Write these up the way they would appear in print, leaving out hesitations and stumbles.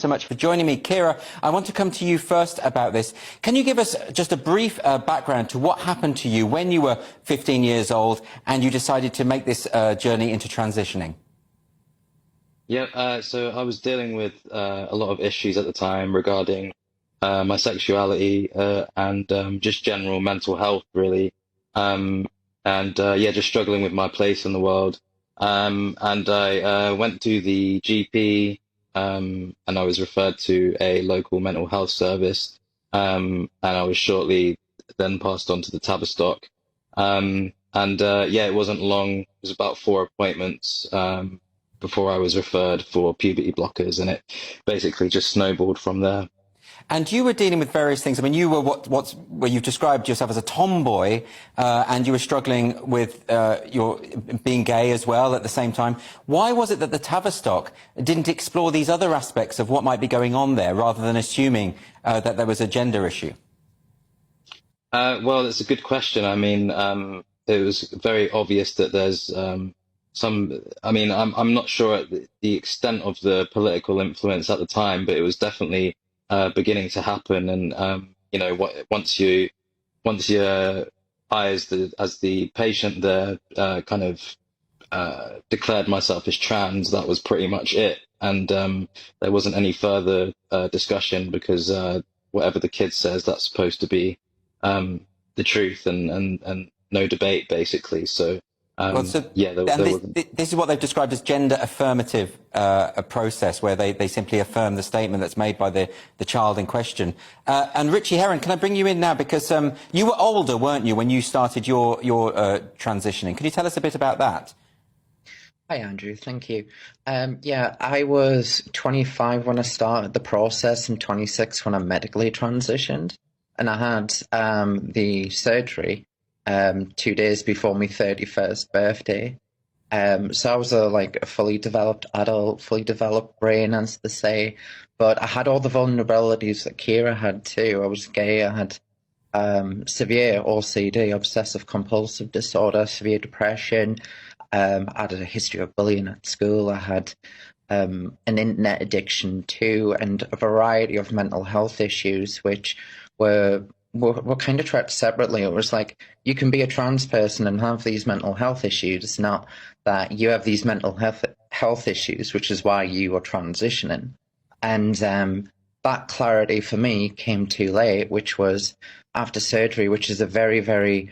So much for joining me. Keira, I want to come to you first about this. Can you give us just a brief background to what happened to you when you were 15 years old and you decided to make this journey into transitioning? Yeah, so I was dealing with a lot of issues at the time regarding my sexuality and just general mental health, really. Yeah, just struggling with my place in the world. And I went to the GP, and I was referred to a local mental health service, and I was shortly then passed on to the Tavistock. Yeah, it wasn't long. It was about 4 appointments before I was referred for puberty blockers, and it basically just snowballed from there. And you were dealing with various things. I mean, you were where you've described yourself as a tomboy, and you were struggling with your being gay as well at the same time. Why was it that the Tavistock didn't explore these other aspects of what might be going on there, rather than assuming that there was a gender issue? Well, it's a good question. I mean, it was very obvious that there's I mean, I'm not sure at the extent of the political influence at the time, but it was definitely beginning to happen. And you know, once I as the patient there kind of declared myself as trans, that was pretty much it. And there wasn't any further discussion, because whatever the kid says, that's supposed to be the truth, and no debate, basically. So yeah, this is what they've described as gender affirmative a process, where they simply affirm the statement that's made by the child in question. And Ritchie Herron, can I bring you in now, because you were older, weren't you, when you started your transitioning? Could you tell us a bit about that? Hi, Andrew. Thank you. Yeah, I was 25 when I started the process and 26 when I medically transitioned. And I had the surgery 2 days before my 31st birthday. So I was a fully developed adult, fully developed brain, as they say. But I had all the vulnerabilities that Keira had too. I was gay. I had severe OCD, obsessive compulsive disorder, severe depression. I had a history of bullying at school. I had an internet addiction too, and a variety of mental health issues, which were kind of treated separately. It was like, you can be a trans person and have these mental health issues, not that you have these mental health issues, which is why you are transitioning. And that clarity for me came too late, which was after surgery, which is a very, very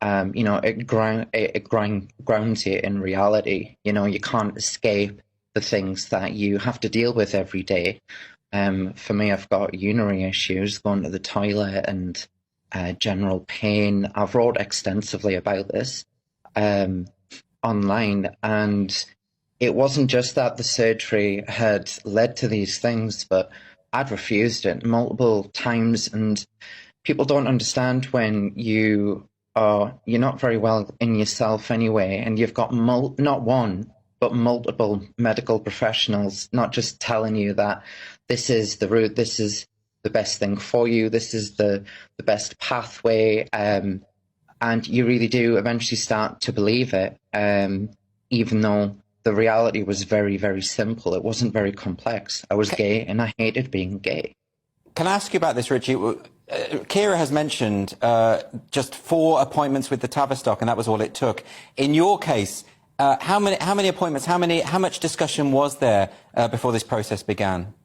you know, it grounds you in reality. You know, you can't escape the things that you have to deal with every day. For me, I've got urinary issues, going to the toilet, and general pain. I've wrote extensively about this online, and it wasn't just that the surgery had led to these things, but I'd refused it multiple times. And people don't understand when you're not very well in yourself anyway, and you've got not one, but multiple medical professionals not just telling you that this is the route, this is the best thing for you, this is the best pathway, and you really do eventually start to believe it, even though the reality was very, very simple. It wasn't very complex. I was gay, and I hated being gay. Can I ask you about this, Ritchie? Keira has mentioned just 4 appointments with the Tavistock, and that was all it took. In your case, how many appointments, how much discussion was there before this process began?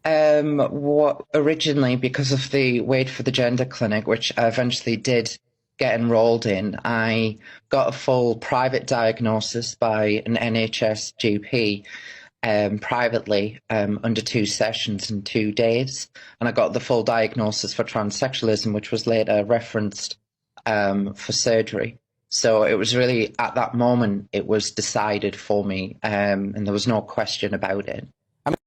Originally, because of the Wait for the Gender clinic, which I eventually did get enrolled in, I got a full private diagnosis by an NHS GP privately under 2 sessions in 2 days. And I got the full diagnosis for transsexualism, which was later referenced for surgery. So it was really, at that moment, it was decided for me, and there was no question about it.